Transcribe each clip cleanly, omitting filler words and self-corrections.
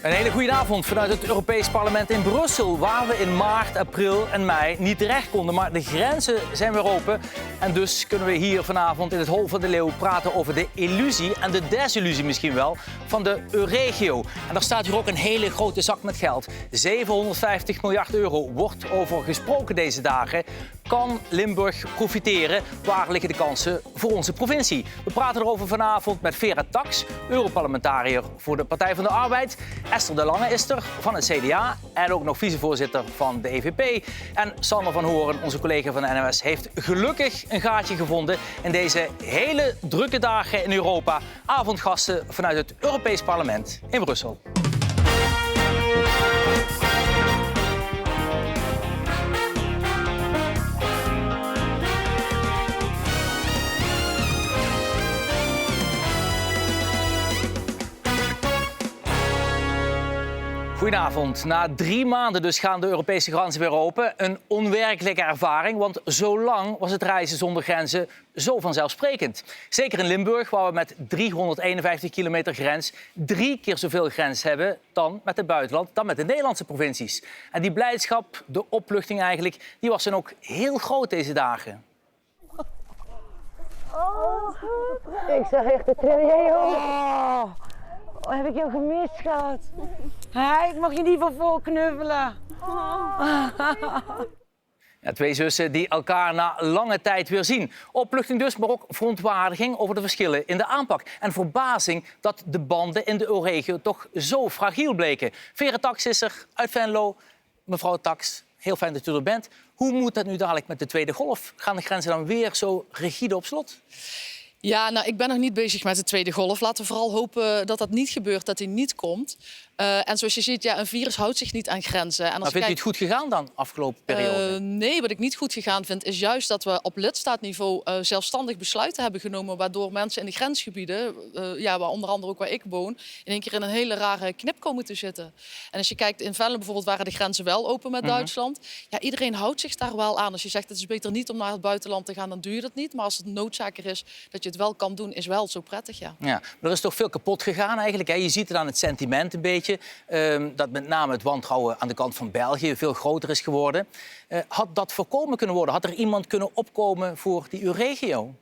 Een hele goede avond vanuit het Europees Parlement in Brussel, waar we in maart, april en mei niet terecht konden. Maar de grenzen zijn weer open en dus kunnen we hier vanavond in het Hol van de Leeuw praten over de illusie en de desillusie misschien wel van de Euregio. En daar staat hier ook een hele grote zak met geld. 750 miljard euro wordt over gesproken deze dagen. Kan Limburg profiteren? Waar liggen de kansen voor onze provincie? We praten erover vanavond met Vera Tax, Europarlementariër voor de Partij van de Arbeid. Esther de Lange is er van het CDA en ook nog vicevoorzitter van de EVP. En Sander van Horen, onze collega van de NOS, heeft gelukkig een gaatje gevonden in deze hele drukke dagen in Europa. Avondgasten vanuit het Europees Parlement in Brussel. Goedenavond. Na 3 maanden dus gaan de Europese grenzen weer open. Een onwerkelijke ervaring, want zo lang was het reizen zonder grenzen zo vanzelfsprekend. Zeker in Limburg, waar we met 351 kilometer grens 3 keer zoveel grens hebben dan met het buitenland, dan met de Nederlandse provincies. En die blijdschap, de opluchting eigenlijk, die was dan ook heel groot deze dagen. Ik zag echt de trillen. Oh, heb ik jou gemist, schat? Ik mag je niet van vol knuffelen. Ja, 2 zussen die elkaar na lange tijd weer zien. Opluchting dus, maar ook verontwaardiging over de verschillen in de aanpak. En verbazing dat de banden in de Euregio toch zo fragiel bleken. Vera Tax is er uit Venlo. Mevrouw Tax, heel fijn dat u er bent. Hoe moet dat nu dadelijk met de tweede golf? Gaan de grenzen dan weer zo rigide op slot? Ja, nou, ik ben nog niet bezig met de tweede golf. Laten we vooral hopen dat dat niet gebeurt, dat die niet komt. En zoals je ziet, ja, een virus houdt zich niet aan grenzen. En maar vindt u het goed gegaan dan, afgelopen periode? Nee, wat ik niet goed gegaan vind, is juist dat we op lidstaatniveau zelfstandig besluiten hebben genomen, waardoor mensen in de grensgebieden, waar onder andere ook waar ik woon, in één keer in een hele rare knip komen te zitten. En als je kijkt, in Venlo bijvoorbeeld waren de grenzen wel open met Duitsland. Ja, iedereen houdt zich daar wel aan. Als je zegt, het is beter niet om naar het buitenland te gaan, dan doe je dat niet. Maar als het noodzaker is dat je het wel kan doen, is wel zo prettig, ja. Ja, maar er is toch veel kapot gegaan eigenlijk, hè? Je ziet het aan het sentiment een beetje. Dat met name het wantrouwen aan de kant van België veel groter is geworden. Had dat voorkomen kunnen worden? Had er iemand kunnen opkomen voor die Euregio?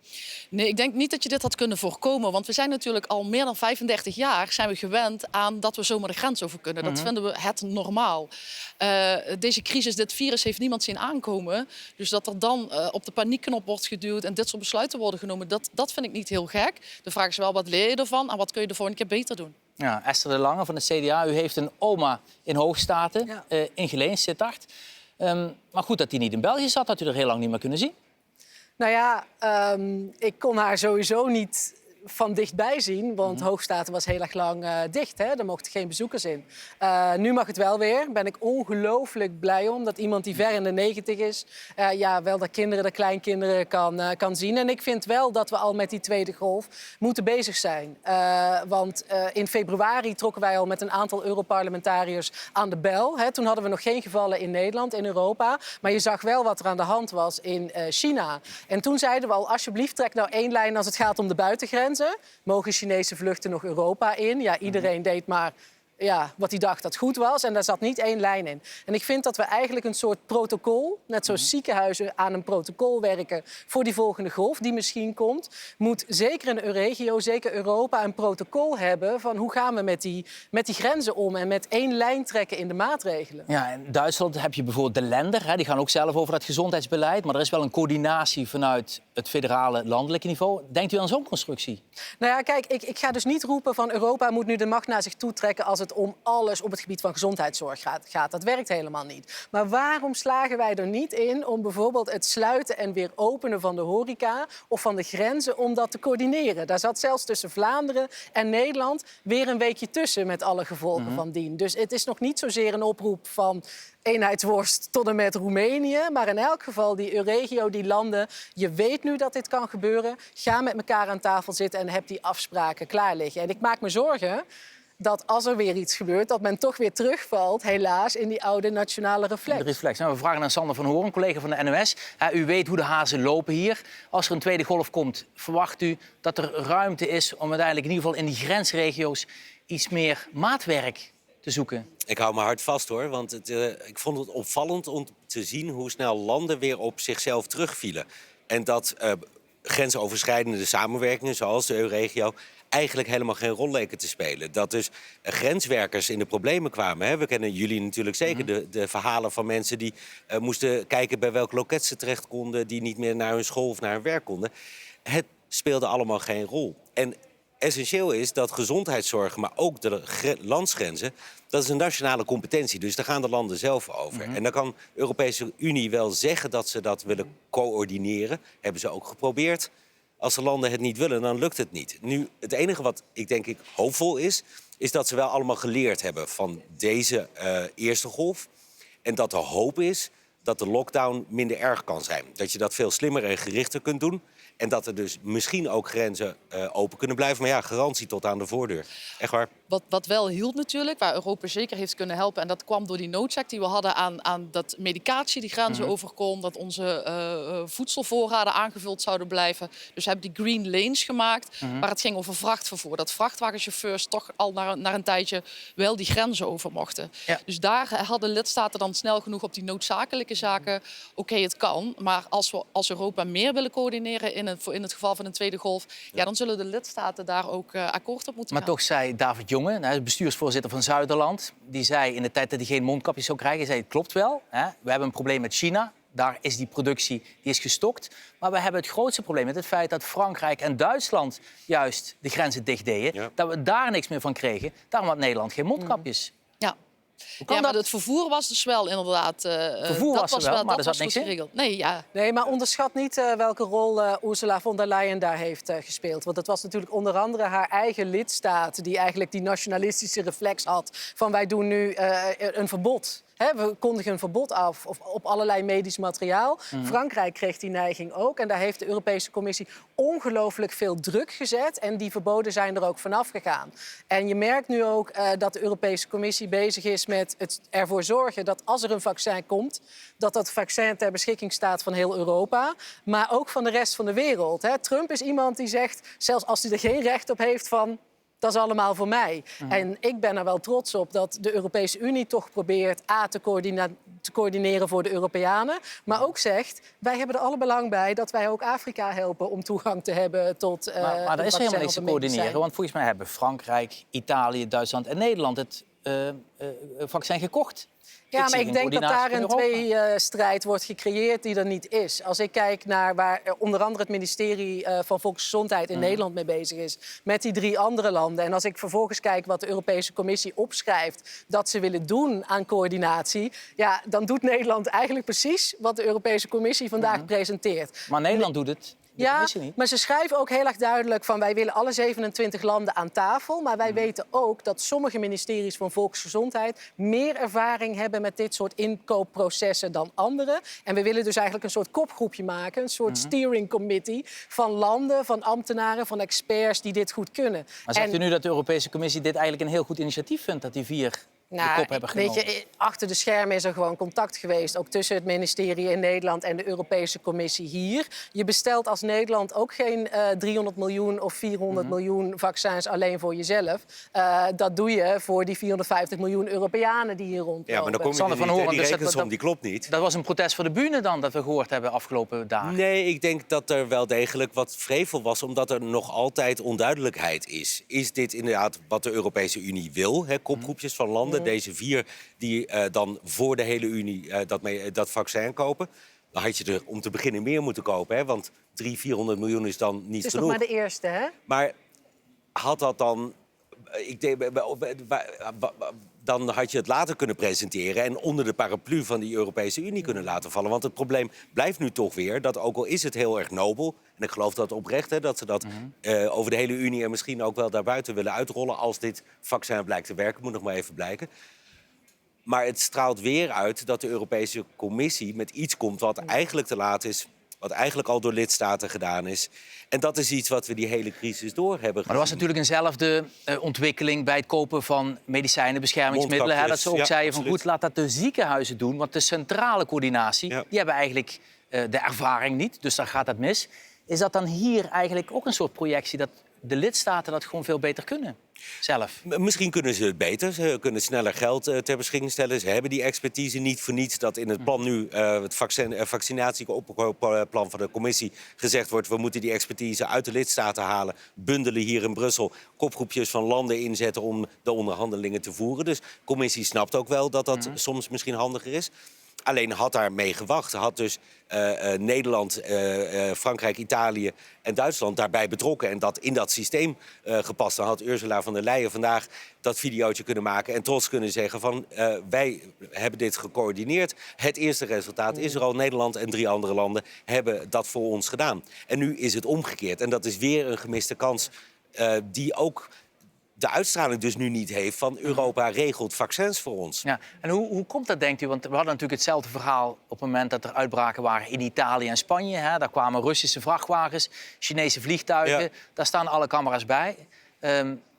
Nee, ik denk niet dat je dit had kunnen voorkomen. Want we zijn natuurlijk al meer dan 35 jaar zijn we gewend aan dat we zomaar de grens over kunnen. Dat vinden we het normaal. Deze crisis, dit virus heeft niemand zien aankomen. Dus dat er dan op de paniekknop wordt geduwd en dit soort besluiten worden genomen, dat vind ik niet heel gek. De vraag is wel, wat leer je ervan en wat kun je de volgende keer beter doen? Ja, Esther de Lange van de CDA, u heeft een oma in Hoogstaten, in Geleen, Sittard. Maar goed dat die niet in België zat, had u er heel lang niet meer kunnen zien. Nou ja, ik kon haar sowieso niet van dichtbij zien, want Hoogstaten was heel erg lang dicht. Hè? Er mochten geen bezoekers in. Nu mag het wel weer. Ben ik ongelooflijk blij om dat iemand die ver in de 90 is, wel de kinderen, de kleinkinderen kan zien. En ik vind wel dat we al met die tweede golf moeten bezig zijn. Want in februari trokken wij al met een aantal Europarlementariërs aan de bel. Hè? Toen hadden we nog geen gevallen in Nederland, in Europa. Maar je zag wel wat er aan de hand was in China. En toen zeiden we al, alsjeblieft, trek nou 1 lijn als het gaat om de buitengrenzen. Mogen Chinese vluchten nog Europa in? Ja, iedereen deed maar wat hij dacht dat goed was. En daar zat niet 1 lijn in. En ik vind dat we eigenlijk een soort protocol, net zoals ziekenhuizen aan een protocol werken voor die volgende golf die misschien komt, moet zeker in de Euregio, zeker Europa, een protocol hebben van hoe gaan we met die grenzen om en met 1 lijn trekken in de maatregelen. Ja, in Duitsland heb je bijvoorbeeld de Länder, hè, die gaan ook zelf over het gezondheidsbeleid, maar er is wel een coördinatie vanuit het federale landelijke niveau. Denkt u aan zo'n constructie? Nou ja, kijk, ik ga dus niet roepen van Europa moet nu de macht naar zich toe trekken als het om alles op het gebied van gezondheidszorg gaat. Dat werkt helemaal niet. Maar waarom slagen wij er niet in om bijvoorbeeld het sluiten en weer openen van de horeca of van de grenzen om dat te coördineren? Daar zat zelfs tussen Vlaanderen en Nederland weer een weekje tussen met alle gevolgen van dien. Dus het is nog niet zozeer een oproep van eenheidsworst tot en met Roemenië. Maar in elk geval die Euregio, die landen, je weet nu dat dit kan gebeuren. Ga met elkaar aan tafel zitten en heb die afspraken klaar liggen. En ik maak me zorgen dat als er weer iets gebeurt, dat men toch weer terugvalt, helaas, in die oude nationale reflex. Nou, we vragen aan Sander van Horen, collega van de NOS. U weet hoe de hazen lopen hier. Als er een tweede golf komt, verwacht u dat er ruimte is om uiteindelijk in ieder geval in die grensregio's iets meer maatwerk te te zoeken? Ik hou me hard vast hoor, want ik vond het opvallend om te zien hoe snel landen weer op zichzelf terugvielen. En dat grensoverschrijdende samenwerkingen, zoals de EU-regio, eigenlijk helemaal geen rol leken te spelen. Dat dus grenswerkers in de problemen kwamen. Hè? We kennen jullie natuurlijk zeker de verhalen van mensen die moesten kijken bij welk loket ze terecht konden, die niet meer naar hun school of naar hun werk konden. Het speelde allemaal geen rol. En essentieel is dat gezondheidszorg, maar ook de landsgrenzen, dat is een nationale competentie. Dus daar gaan de landen zelf over. En dan kan de Europese Unie wel zeggen dat ze dat willen coördineren. Hebben ze ook geprobeerd. Als de landen het niet willen, dan lukt het niet. Nu, het enige wat denk ik hoopvol is dat ze wel allemaal geleerd hebben van deze eerste golf. En dat de hoop is dat de lockdown minder erg kan zijn. Dat je dat veel slimmer en gerichter kunt doen. En dat er dus misschien ook grenzen open kunnen blijven. Maar ja, garantie tot aan de voordeur. Echt waar. Wat wel hielp natuurlijk, waar Europa zeker heeft kunnen helpen... en dat kwam door die noodzaak die we hadden aan dat medicatie die grenzen overkomt... dat onze voedselvoorraden aangevuld zouden blijven. Dus we hebben die green lanes gemaakt, waar het ging over vrachtvervoer. Dat vrachtwagenchauffeurs toch al na een tijdje wel die grenzen over mochten. Ja. Dus daar hadden lidstaten dan snel genoeg op die noodzakelijke zaken... Oké, het kan, maar als Europa meer willen coördineren... in het geval van een tweede golf... ja, dan zullen de lidstaten daar ook akkoord op moeten gaan. Maar toch zei David Jonge, de bestuursvoorzitter van Zuiderland... die zei in de tijd dat hij geen mondkapjes zou krijgen... zei het klopt wel, hè? We hebben een probleem met China. Daar is die productie die is gestokt. Maar we hebben het grootste probleem met het feit dat Frankrijk en Duitsland... juist de grenzen dicht deden. Ja. Dat we daar niks meer van kregen. Daarom had Nederland geen mondkapjes. Ja. Ja, maar het vervoer was dus wel inderdaad... vervoer was er wel, maar er zat niks in. Geregeld. Nee, maar onderschat niet welke rol Ursula von der Leyen daar heeft gespeeld. Want het was natuurlijk onder andere haar eigen lidstaat... die eigenlijk die nationalistische reflex had van wij doen nu een verbod. We kondigen een verbod af op allerlei medisch materiaal. Frankrijk kreeg die neiging ook. En daar heeft de Europese Commissie ongelooflijk veel druk gezet. En die verboden zijn er ook vanaf gegaan. En je merkt nu ook dat de Europese Commissie bezig is met het ervoor zorgen... dat als er een vaccin komt, dat vaccin ter beschikking staat van heel Europa. Maar ook van de rest van de wereld. Trump is iemand die zegt, zelfs als hij er geen recht op heeft van... Dat is allemaal voor mij. En ik ben er wel trots op dat de Europese Unie toch probeert... te coördineren voor de Europeanen. Maar ook zegt, wij hebben er alle belang bij... dat wij ook Afrika helpen om toegang te hebben tot maar er is helemaal niks te coördineren. Want volgens mij hebben Frankrijk, Italië, Duitsland en Nederland... het vaccin gekocht. Ja, maar ik denk dat daar een tweestrijd wordt gecreëerd die er niet is. Als ik kijk naar waar onder andere het ministerie van Volksgezondheid in Nederland mee bezig is... met die 3 andere landen. En als ik vervolgens kijk wat de Europese Commissie opschrijft... dat ze willen doen aan coördinatie... ja, dan doet Nederland eigenlijk precies wat de Europese Commissie vandaag presenteert. Maar Nederland doet het. Ja, maar ze schrijven ook heel erg duidelijk van... wij willen alle 27 landen aan tafel. Maar wij weten ook dat sommige ministeries van Volksgezondheid... meer ervaring hebben met dit soort inkoopprocessen dan anderen. En we willen dus eigenlijk een soort kopgroepje maken. Een soort steering committee van landen, van ambtenaren, van experts... die dit goed kunnen. Maar zegt u nu dat de Europese Commissie dit eigenlijk een heel goed initiatief vindt... dat die 4... de kop hebben genomen? Weet je, achter de schermen is er gewoon contact geweest... ook tussen het ministerie in Nederland en de Europese Commissie hier. Je bestelt als Nederland ook geen 300 miljoen of 400 miljoen vaccins alleen voor jezelf. Dat doe je voor die 450 miljoen Europeanen die hier rondlopen. Ja, maar dan kom je er niet. Die rekensom die klopt niet. Dat was een protest voor de bühne dan, dat we gehoord hebben afgelopen dagen. Nee, ik denk dat er wel degelijk wat vrevel was... omdat er nog altijd onduidelijkheid is. Is dit inderdaad wat de Europese Unie wil? Kopgroepjes van landen? Deze 4 die dan voor de hele Unie dat vaccin kopen. Dan had je er om te beginnen meer moeten kopen. Hè? Want 400 miljoen is dan niet genoeg. Het is nog maar de eerste, hè? Maar had dat dan... Dan had je het later kunnen presenteren... en onder de paraplu van die Europese Unie kunnen laten vallen. Want het probleem blijft nu toch weer... dat ook al is het heel erg nobel... en ik geloof dat oprecht, hè, dat ze dat over de hele Unie... en misschien ook wel daarbuiten willen uitrollen... als dit vaccin blijkt te werken, moet nog maar even blijken. Maar het straalt weer uit dat de Europese Commissie met iets komt... wat eigenlijk te laat is... wat eigenlijk al door lidstaten gedaan is. En dat is iets wat we die hele crisis door hebben gezien. Maar er was natuurlijk eenzelfde ontwikkeling bij het kopen van medicijnen, beschermingsmiddelen. Hè, dat ze ook zeiden van goed, laat dat de ziekenhuizen doen. Want de centrale coördinatie, die hebben eigenlijk de ervaring niet. Dus dan gaat dat mis. Is dat dan hier eigenlijk ook een soort projectie dat de lidstaten dat gewoon veel beter kunnen zelf. Misschien kunnen ze het beter. Ze kunnen sneller geld ter beschikking stellen. Ze hebben die expertise niet voor niets dat in het plan nu, het vaccinatieplan van de commissie, gezegd wordt: we moeten die expertise uit de lidstaten halen, bundelen hier in Brussel, kopgroepjes van landen inzetten om de onderhandelingen te voeren. Dus de commissie snapt ook wel dat dat soms misschien handiger is. Alleen had daarmee gewacht. Had dus Nederland, Frankrijk, Italië en Duitsland daarbij betrokken en dat in dat systeem gepast. Dan had Ursula von der Leyen vandaag dat videootje kunnen maken en trots kunnen zeggen van wij hebben dit gecoördineerd. Het eerste resultaat is er al. Nederland en 3 andere landen hebben dat voor ons gedaan. En nu is het omgekeerd. En dat is weer een gemiste kans die ook de uitstraling dus nu niet heeft van Europa regelt vaccins voor ons. Ja. En hoe komt dat, denkt u? Want we hadden natuurlijk hetzelfde verhaal op het moment dat er uitbraken waren in Italië en Spanje. Hè? Daar kwamen Russische vrachtwagens, Chinese vliegtuigen. Ja. Daar staan alle camera's bij.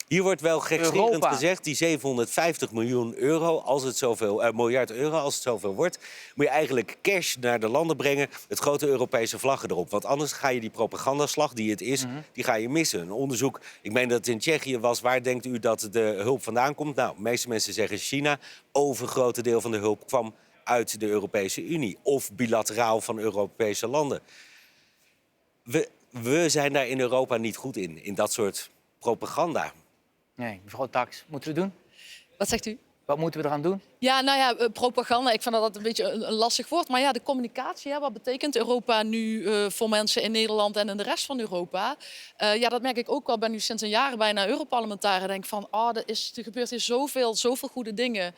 Hier wordt wel gekscherend Europa. gezegd, die 750 miljoen euro, als het zoveel, miljard euro, als het zoveel wordt, moet je eigenlijk cash naar de landen brengen, het grote Europese vlaggen erop. Want anders ga je die propagandaslag die het is, die ga je missen. Een onderzoek, ik meen dat het in Tsjechië was, waar denkt u dat de hulp vandaan komt? Nou, de meeste mensen zeggen China. Overgrote deel van de hulp kwam uit de Europese Unie of bilateraal van Europese landen. We zijn daar in Europa niet goed in dat soort propaganda. Nee, mevrouw Tax, moeten we doen? Wat zegt u? Wat moeten we eraan doen? Ja, nou ja, propaganda, ik vind dat een beetje een lastig woord. Maar ja, de communicatie, wat betekent Europa nu voor mensen in Nederland en in de rest van Europa? Ja, dat merk ik ook wel. Ik ben nu sinds een jaar bijna Europarlementariër. Denk van, er gebeurt hier zoveel goede dingen.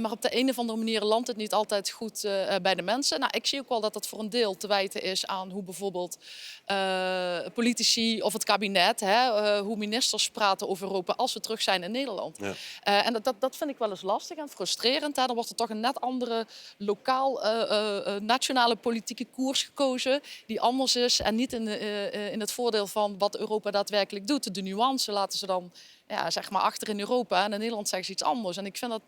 Maar op de een of andere manier landt het niet altijd goed bij de mensen. Nou, ik zie ook wel dat dat voor een deel te wijten is aan hoe bijvoorbeeld politici of het kabinet, hoe ministers praten over Europa als we terug zijn in Nederland. Ja. En dat vind ik wel eens lastig en frustrerend. Dan wordt er toch een net andere nationale politieke koers gekozen die anders is en niet in het voordeel van wat Europa daadwerkelijk doet. De nuance laten ze dan zeg maar achter in Europa en in Nederland zeggen ze iets anders. En ik vind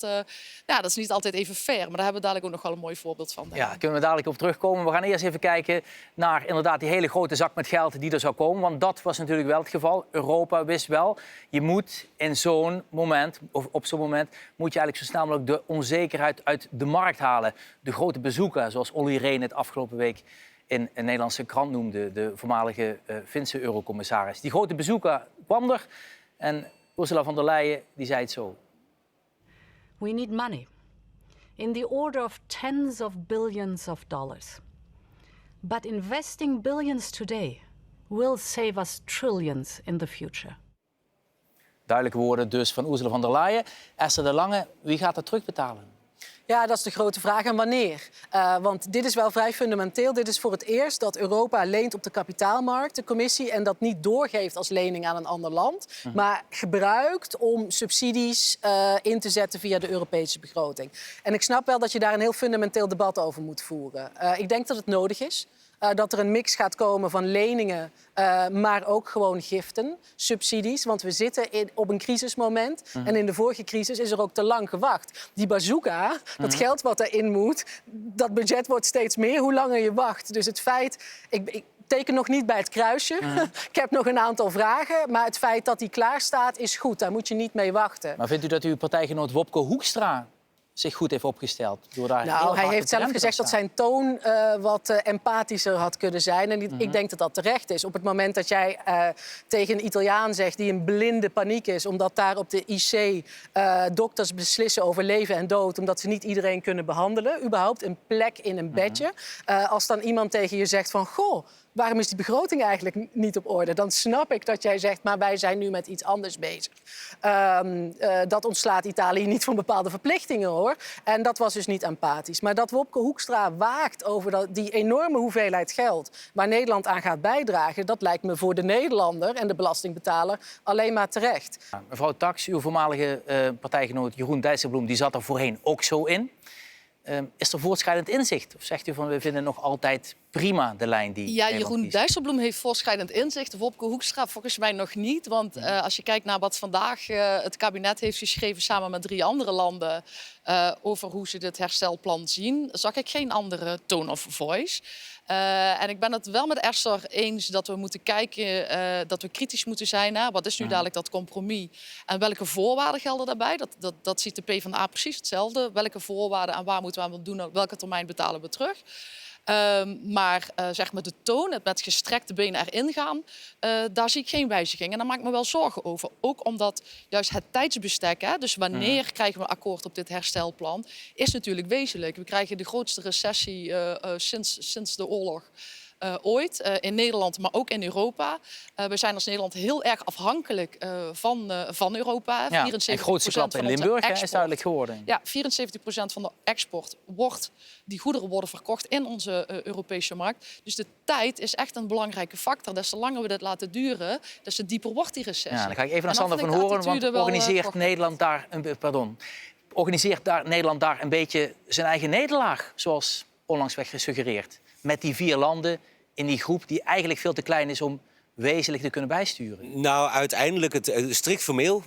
dat is niet altijd even fair, maar daar hebben we dadelijk ook nog wel een mooi voorbeeld van. Ja, kunnen we dadelijk op terugkomen. We gaan eerst even kijken naar inderdaad die hele grote zak met geld die er zou komen. Want dat was natuurlijk wel het geval. Europa wist wel, je moet in zo'n moment, of op zo'n moment, moet je eigenlijk zo snel mogelijk de onzekerheid uit de markt halen. De grote bezoeken, zoals Olly Rehn het afgelopen week in een Nederlandse krant noemde, de voormalige Finse eurocommissaris. Die grote bezoeker kwam er en Ursula von der Leyen die zei het zo. We need money in the order of tens of billions of dollars. But investing billions today will save us trillions in the future. Duidelijke woorden dus van Ursula von der Leyen. Esther de Lange, wie gaat dat terugbetalen? Ja, dat is de grote vraag. En wanneer? Want dit is wel vrij fundamenteel. Dit is voor het eerst dat Europa leent op de kapitaalmarkt, de commissie, en dat niet doorgeeft als lening aan een ander land, maar gebruikt om subsidies in te zetten via de Europese begroting. En ik snap wel dat je daar een heel fundamenteel debat over moet voeren. Ik denk dat het nodig is. Dat er een mix gaat komen van leningen, maar ook gewoon giften, subsidies. Want we zitten op een crisismoment. En in de vorige crisis is er ook te lang gewacht. Die bazooka, dat geld wat erin moet, dat budget wordt steeds meer hoe langer je wacht. Dus het feit, ik teken nog niet bij het kruisje. Ik heb nog een aantal vragen. Maar het feit dat die klaar staat is goed. Daar moet je niet mee wachten. Maar vindt u dat uw partijgenoot Wopke Hoekstra zich goed heeft opgesteld? Door daar hij heeft zelf gezegd dat zijn toon wat empathischer had kunnen zijn. En ik denk dat dat terecht is. Op het moment dat jij tegen een Italiaan zegt die in blinde paniek is, omdat daar op de IC dokters beslissen over leven en dood, omdat ze niet iedereen kunnen behandelen, überhaupt een plek in een bedje. Als dan iemand tegen je zegt van, goh, waarom is die begroting eigenlijk niet op orde? Dan snap ik dat jij zegt, maar wij zijn nu met iets anders bezig. Dat ontslaat Italië niet van bepaalde verplichtingen, hoor. En dat was dus niet empathisch. Maar dat Wopke Hoekstra waakt over die enorme hoeveelheid geld waar Nederland aan gaat bijdragen, dat lijkt me voor de Nederlander en de belastingbetaler alleen maar terecht. Mevrouw Tax, uw voormalige partijgenoot Jeroen Dijsselbloem, die zat er voorheen ook zo in. Is er voortschrijdend inzicht? Of zegt u van, we vinden nog altijd prima de lijn die... Ja, Jeroen Dijsselbloem heeft voortschrijdend inzicht. Wopke Hoekstra volgens mij nog niet. Want als je kijkt naar wat vandaag het kabinet heeft geschreven samen met 3 andere landen over hoe ze dit herstelplan zien, zag ik geen andere tone of voice. En ik ben het wel met Esther eens dat we moeten kijken, dat we kritisch moeten zijn naar wat is nu dadelijk dat compromis en welke voorwaarden gelden daarbij. Dat ziet de PvdA precies hetzelfde. Welke voorwaarden en waar moeten we aan doen, welke termijn betalen we terug. Maar zeg maar de toon, het met gestrekte benen erin gaan, daar zie ik geen wijziging. En daar maak ik me wel zorgen over. Ook omdat juist het tijdsbestek, hè, dus wanneer krijgen we een akkoord op dit herstelplan, is natuurlijk wezenlijk. We krijgen de grootste recessie sinds de oorlog. Ooit in Nederland, maar ook in Europa. We zijn als Nederland heel erg afhankelijk van Europa. Ja, 74% en grootste klap in van onze Limburg hè, is export. duidelijk geworden. Ja, 74% van de export die goederen worden verkocht in onze Europese markt. Dus de tijd is echt een belangrijke factor. Des te langer we dit laten duren, des te dieper wordt die recessie. Ja, dan ga ik even naar En dan Sander van vind ik de Horen, want attitude wel, organiseert toch- Nederland daar een beetje zijn eigen nederlaag, zoals onlangs werd gesuggereerd. Met die 4 landen in die groep die eigenlijk veel te klein is om wezenlijk te kunnen bijsturen. Nou, uiteindelijk, strikt formeel,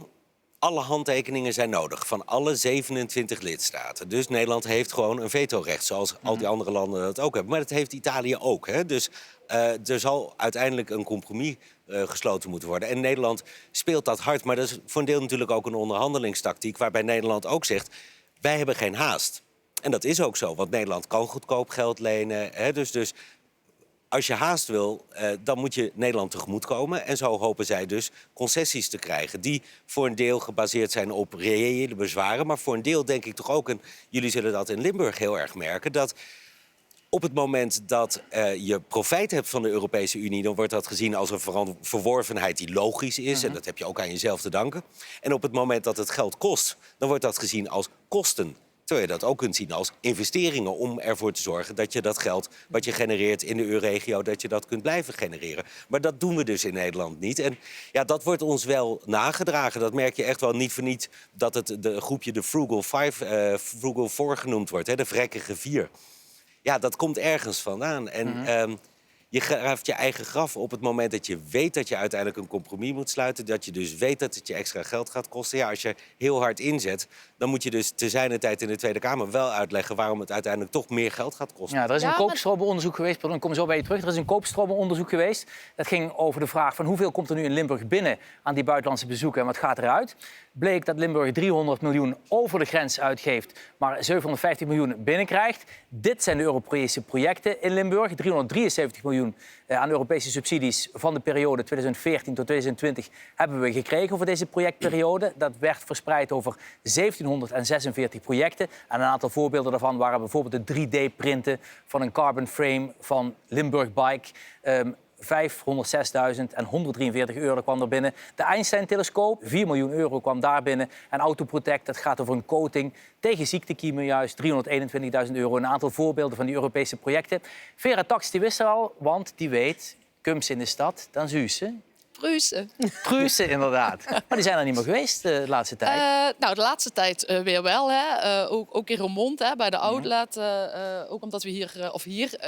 alle handtekeningen zijn nodig van alle 27 lidstaten. Dus Nederland heeft gewoon een vetorecht, zoals al die andere landen dat ook hebben. Maar dat heeft Italië ook. Hè? Dus er zal uiteindelijk een compromis gesloten moeten worden. En Nederland speelt dat hard, maar dat is voor een deel natuurlijk ook een onderhandelingstactiek, waarbij Nederland ook zegt, wij hebben geen haast. En dat is ook zo, want Nederland kan goedkoop geld lenen. Hè? Dus als je haast wil, dan moet je Nederland tegemoetkomen. En zo hopen zij dus concessies te krijgen, die voor een deel gebaseerd zijn op reële bezwaren. Maar voor een deel denk ik toch ook, en jullie zullen dat in Limburg heel erg merken, dat op het moment dat je profijt hebt van de Europese Unie, dan wordt dat gezien als een verworvenheid die logisch is. En dat heb je ook aan jezelf te danken. En op het moment dat het geld kost, dan wordt dat gezien als kosten. Terwijl je dat ook kunt zien als investeringen om ervoor te zorgen dat je dat geld wat je genereert in de EU-regio, dat je dat kunt blijven genereren. Maar dat doen we dus in Nederland niet. En ja, dat wordt ons wel nagedragen. Dat merk je echt wel niet voor niet dat het de groepje de Frugal Four genoemd wordt, hè, de vrekkige 4. Ja, dat komt ergens vandaan. En je graaft je eigen graf op het moment dat je weet dat je uiteindelijk een compromis moet sluiten. Dat je dus weet dat het je extra geld gaat kosten. Ja, als je heel hard inzet, dan moet je dus te zijner tijd in de Tweede Kamer wel uitleggen waarom het uiteindelijk toch meer geld gaat kosten. Ja, er is een Ja, koopstromenonderzoek geweest. Pardon, ik kom zo bij je terug. Er is een koopstromenonderzoek geweest. Dat ging over de vraag van hoeveel komt er nu in Limburg binnen aan die buitenlandse bezoeken en wat gaat eruit. Bleek dat Limburg 300 miljoen over de grens uitgeeft, maar 750 miljoen binnenkrijgt. Dit zijn de Europese projecten in Limburg. 373 miljoen aan Europese subsidies van de periode 2014 tot 2020 hebben we gekregen voor deze projectperiode. Dat werd verspreid over 1746 projecten. En een aantal voorbeelden daarvan waren bijvoorbeeld de 3D-printen van een carbon frame van Limburg Bike. 506.000 en 143 euro kwam er binnen. De Einstein-telescoop, 4 miljoen euro kwam daar binnen. En Autoprotect, dat gaat over een coating tegen ziektekiemen juist, 321.000 euro. Een aantal voorbeelden van die Europese projecten. Vera Tax, die wist er al, want die weet, Kums in de stad, dan Zuus ze. Pruisen. Pruisen, inderdaad. Maar die zijn er niet meer geweest de laatste tijd. Nou, de laatste tijd weer wel. Hè. Ook in Roermond, hè, bij de outlet. Ook omdat we hier,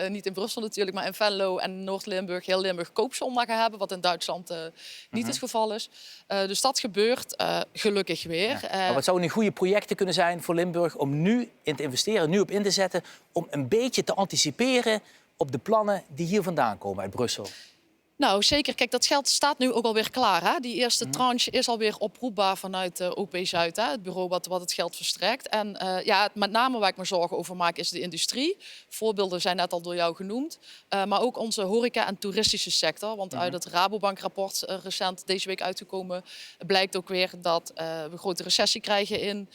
niet in Brussel natuurlijk, maar in Venlo en Noord-Limburg, heel Limburg koopzondagen hebben. Wat in Duitsland niet het geval is. Dus dat gebeurt gelukkig weer. Maar wat zouden nu goede projecten kunnen zijn voor Limburg om nu in te investeren, nu op in te zetten, om een beetje te anticiperen op de plannen die hier vandaan komen uit Brussel? Nou, zeker. Kijk, dat geld staat nu ook alweer klaar. Hè? Die eerste tranche is alweer oproepbaar vanuit OP Zuid, hè? Het bureau wat het geld verstrekt. En met name waar ik me zorgen over maak is de industrie. Voorbeelden zijn net al door jou genoemd. Maar ook onze horeca- en toeristische sector. Want uit het Rabobank-rapport recent deze week uitgekomen blijkt ook weer dat we een grote recessie krijgen in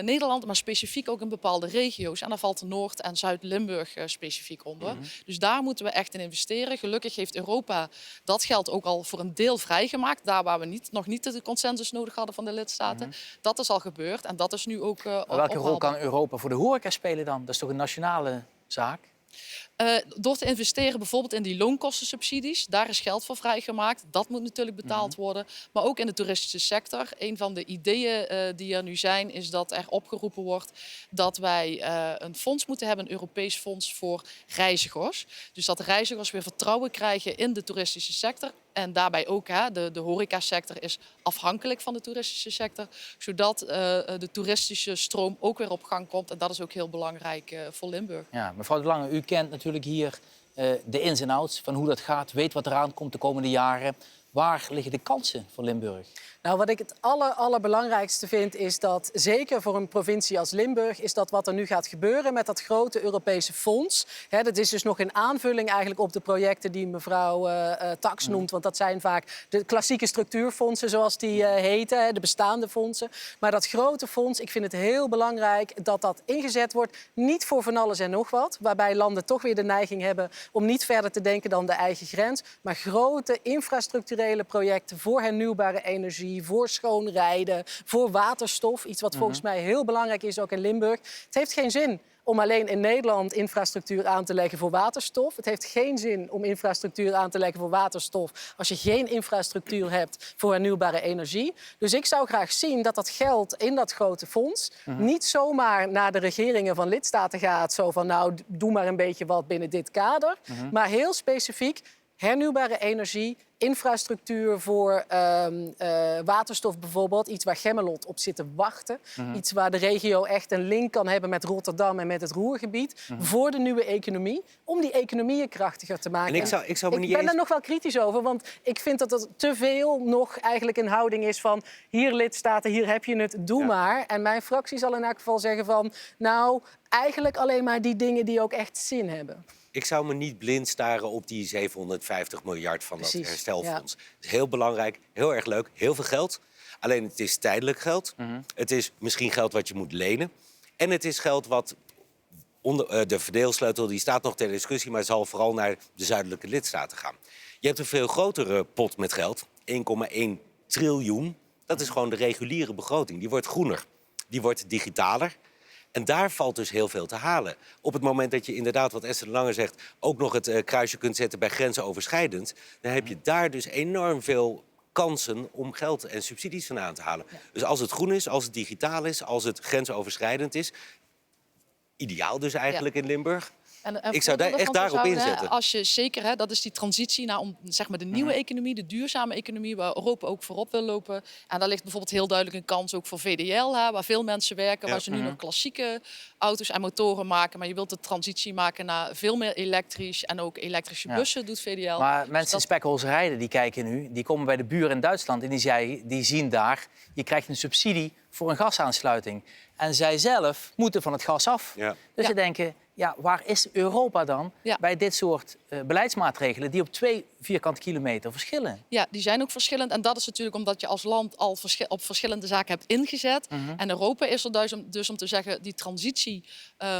Nederland, maar specifiek ook in bepaalde regio's. En daar valt Noord- en Zuid-Limburg specifiek onder. Dus daar moeten we echt in investeren. Gelukkig heeft Europa dat geld ook al voor een deel vrijgemaakt. Daar waar we nog niet de consensus nodig hadden van de lidstaten. Dat is al gebeurd en dat is nu ook Welke rol kan Europa voor de horeca spelen dan? Dat is toch een nationale zaak? Door te investeren bijvoorbeeld in die loonkostensubsidies, daar is geld voor vrijgemaakt. Dat moet natuurlijk betaald worden. Maar ook in de toeristische sector. Een van de ideeën die er nu zijn, is dat er opgeroepen wordt dat wij een fonds moeten hebben, een Europees fonds voor reizigers. Dus dat reizigers weer vertrouwen krijgen in de toeristische sector. En daarbij ook, de horecasector is afhankelijk van de toeristische sector. Zodat de toeristische stroom ook weer op gang komt. En dat is ook heel belangrijk voor Limburg. Ja, mevrouw De Lange, u kent natuurlijk hier de ins en outs van hoe dat gaat, weet wat eraan komt de komende jaren. Waar liggen de kansen voor Limburg? Nou, wat ik het allerbelangrijkste vind is dat, zeker voor een provincie als Limburg, is dat wat er nu gaat gebeuren met dat grote Europese fonds. Dat is dus nog een aanvulling eigenlijk op de projecten die mevrouw Tax noemt. Want dat zijn vaak de klassieke structuurfondsen, zoals die heten, de bestaande fondsen. Maar dat grote fonds, ik vind het heel belangrijk dat dat ingezet wordt. Niet voor van alles en nog wat, waarbij landen toch weer de neiging hebben om niet verder te denken dan de eigen grens. Maar grote infrastructurele projecten voor hernieuwbare energie, voor schoon rijden, voor waterstof. Iets wat volgens mij heel belangrijk is, ook in Limburg. Het heeft geen zin om alleen in Nederland infrastructuur aan te leggen voor waterstof. Het heeft geen zin om infrastructuur aan te leggen voor waterstof als je geen infrastructuur hebt voor hernieuwbare energie. Dus ik zou graag zien dat dat geld in dat grote fonds niet zomaar naar de regeringen van lidstaten gaat. Zo van, nou, doe maar een beetje wat binnen dit kader. Maar heel specifiek hernieuwbare energie, infrastructuur voor waterstof bijvoorbeeld. Iets waar Gemmelot op zit te wachten. Iets waar de regio echt een link kan hebben met Rotterdam en met het Roergebied. Voor de nieuwe economie. Om die economieën krachtiger te maken. En ik ben er nog wel kritisch over. Want ik vind dat er te veel nog eigenlijk een houding is van, hier lidstaten, hier heb je het, doe maar. En mijn fractie zal in elk geval zeggen van, nou, eigenlijk alleen maar die dingen die ook echt zin hebben. Ik zou me niet blind staren op die 750 miljard van dat herstelfonds. Ja. Het is heel belangrijk, heel erg leuk, heel veel geld. Alleen het is tijdelijk geld. Het is misschien geld wat je moet lenen. En het is geld wat, de verdeelsleutel die staat nog ter discussie, maar zal vooral naar de zuidelijke lidstaten gaan. Je hebt een veel grotere pot met geld, 1,1 triljoen. Dat is gewoon de reguliere begroting. Die wordt groener, die wordt digitaler. En daar valt dus heel veel te halen. Op het moment dat je inderdaad, wat Esther de Lange zegt, ook nog het kruisje kunt zetten bij grensoverschrijdend, dan heb je daar dus enorm veel kansen om geld en subsidies van aan te halen. Ja. Dus als het groen is, als het digitaal is, als het grensoverschrijdend is, ideaal dus eigenlijk in Limburg. En ik zou daar echt daarop inzetten. Als je zeker, dat is die transitie naar zeg maar de nieuwe economie, de duurzame economie, waar Europa ook voorop wil lopen. En daar ligt bijvoorbeeld heel duidelijk een kans ook voor VDL, waar veel mensen werken, waar ze nu nog klassieke auto's en motoren maken. Maar je wilt de transitie maken naar veel meer elektrisch en ook elektrische bussen doet VDL. Maar mensen in Spekhols rijden, die kijken nu, die komen bij de buren in Duitsland en die zien daar, je krijgt een subsidie voor een gasaansluiting. En zij zelf moeten van het gas af. Ja. Dus ze denken, ja, waar is Europa dan bij dit soort beleidsmaatregelen die op 2 vierkante kilometer verschillen? Ja, die zijn ook verschillend. En dat is natuurlijk omdat je als land al op verschillende zaken hebt ingezet. En Europa is er dus om te zeggen, die transitie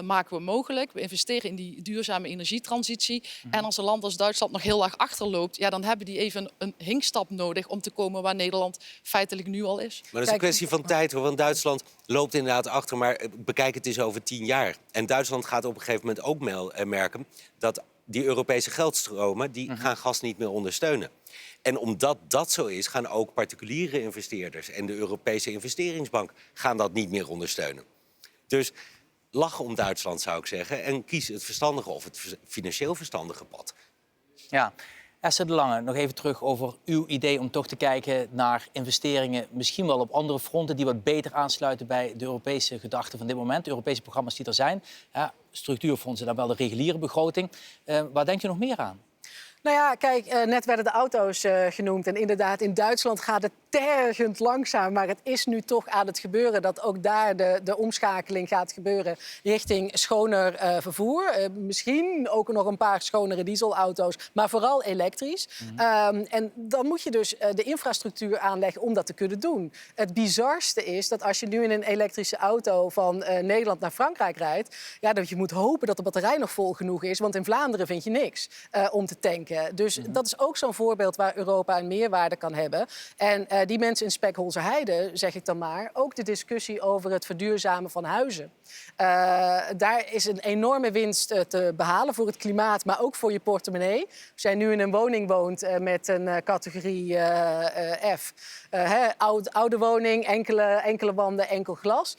maken we mogelijk. We investeren in die duurzame energietransitie. En als een land als Duitsland nog heel erg achterloopt, ja, dan hebben die even een hinkstap nodig om te komen waar Nederland feitelijk nu al is. Maar dat is een kwestie van tijd, hoor. Want Duitsland loopt inderdaad achter, maar bekijk het eens over 10 jaar. En Duitsland gaat op een gegeven moment ook merken dat die Europese geldstromen, die gaan gas niet meer ondersteunen. En omdat dat zo is, gaan ook particuliere investeerders en de Europese investeringsbank gaan dat niet meer ondersteunen. Dus lach om Duitsland, zou ik zeggen, en kies het verstandige of het financieel verstandige pad. Ja. Esther de Lange, nog even terug over uw idee om toch te kijken naar investeringen, misschien wel op andere fronten die wat beter aansluiten bij de Europese gedachten van dit moment, de Europese programma's die er zijn. Ja, structuurfondsen, dan wel de reguliere begroting. Waar denk je nog meer aan? Nou ja, kijk, net werden de auto's genoemd. En inderdaad, in Duitsland gaat het tergend langzaam. Maar het is nu toch aan het gebeuren dat ook daar de omschakeling gaat gebeuren richting schoner vervoer. Misschien ook nog een paar schonere dieselauto's, maar vooral elektrisch. En dan moet je dus de infrastructuur aanleggen om dat te kunnen doen. Het bizarste is dat als je nu in een elektrische auto van Nederland naar Frankrijk rijdt, ja, dat je moet hopen dat de batterij nog vol genoeg is. Want in Vlaanderen vind je niks om te tanken. Dus dat is ook zo'n voorbeeld waar Europa een meerwaarde kan hebben. En die mensen in Spekholzerheide, zeg ik dan maar, ook de discussie over het verduurzamen van huizen. Daar is een enorme winst te behalen voor het klimaat, maar ook voor je portemonnee. Als jij nu in een woning woont met een categorie F, oude woning, enkele wanden, enkel glas,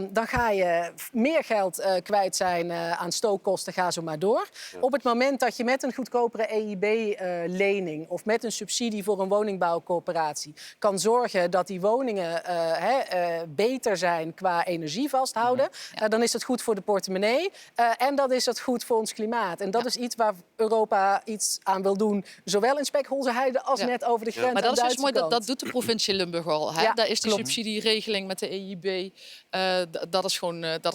dan ga je meer geld kwijt zijn aan stookkosten, ga zo maar door. Ja. Op het moment dat je met een goedkopere EIB-lening of met een subsidie voor een woningbouwcoöperatie kan zorgen dat die woningen beter zijn qua energie vasthouden, dan is dat goed voor de portemonnee en dan is dat goed voor ons klimaat. En dat is iets waar Europa iets aan wil doen, zowel in Spekholzerheide als net over de grens. Maar dat aan is dus mooi, Duitse dat doet de provincie Limburg al. Hè? Ja, Daar is die klopt. subsidieregeling met de EIB. Dat is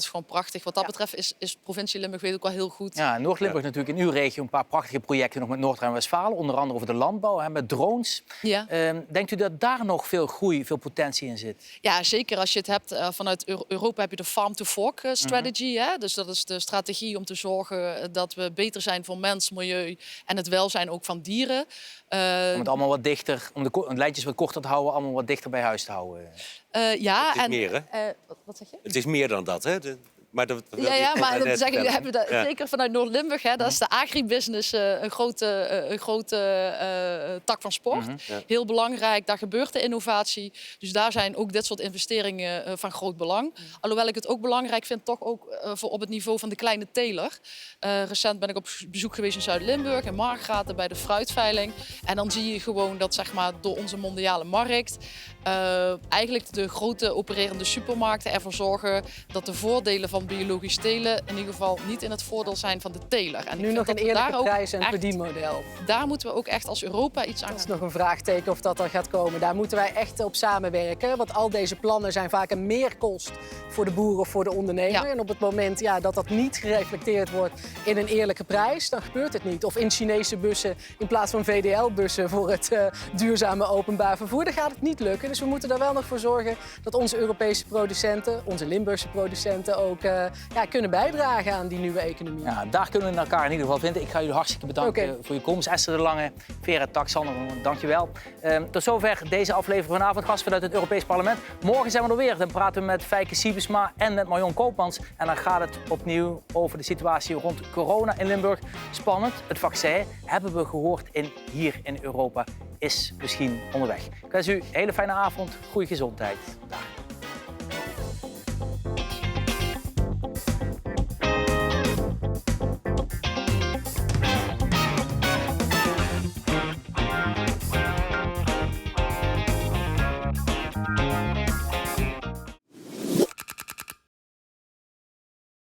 gewoon prachtig. Wat dat betreft is provincie Limburg weet ook wel heel goed. Ja, Noord-Limburg natuurlijk in uw regio een paar prachtige projecten nog met Noord-Rijn-Westfalen. Onder andere over de landbouw, hè, met drones. Ja. Denkt u dat daar nog veel groei, veel potentie in zit? Ja, zeker. Als je het hebt vanuit Europa heb je de farm-to-fork strategy. Hè? Dus dat is de strategie om te zorgen dat we beter zijn voor mens, milieu en het welzijn ook van dieren. Om het allemaal wat dichter, om de lijntjes wat korter te houden, allemaal wat dichter bij huis te houden. Ja, Het is meer, hè? wat zeg je? Het is meer dan dat, hè? Maar dat wilde ik Maar net dat zeggen, vertellen. hebben we dat, zeker vanuit Noord-Limburg, hè, dat is de agribusiness een grote tak van sport. Heel belangrijk, daar gebeurt de innovatie. Dus daar zijn ook dit soort investeringen van groot belang. Alhoewel ik het ook belangrijk vind, toch ook voor op het niveau van de kleine teler. Recent ben ik op bezoek geweest in Zuid-Limburg, in Margraten, bij de fruitveiling. En dan zie je gewoon dat, zeg maar, door onze mondiale markt eigenlijk de grote opererende supermarkten ervoor zorgen dat de voordelen van biologisch telen in ieder geval niet in het voordeel zijn van de teler. En ik Nu vind nog dat een we daar eerlijke ook prijs- en echt- verdienmodel. Daar moeten we ook echt als Europa iets aan Dat is gaan. nog een vraagteken of dat er gaat komen. Daar moeten wij echt op samenwerken. Want al deze plannen zijn vaak een meerkost voor de boer of voor de ondernemer. Ja. En op het moment dat dat niet gereflecteerd wordt in een eerlijke prijs, dan gebeurt het niet. Of in Chinese bussen in plaats van VDL-bussen voor het duurzame openbaar vervoer. Dan gaat het niet lukken. Dus we moeten er wel nog voor zorgen dat onze Europese producenten, onze Limburgse producenten ook kunnen bijdragen aan die nieuwe economie. Ja, daar kunnen we elkaar in ieder geval vinden. Ik ga jullie hartstikke bedanken Oké. voor je komst. Esther de Lange, Vera Tak, Sander, dank je wel. Tot zover deze aflevering vanavond. Gast vanuit het Europees Parlement. Morgen zijn we er weer. Dan praten we met Fijke Siebesma en met Marion Koopmans. En dan gaat het opnieuw over de situatie rond corona in Limburg. Spannend. Het vaccin, hebben we gehoord, hier in Europa is misschien onderweg. Ik wens u een hele fijne avond. Goede gezondheid. Dag.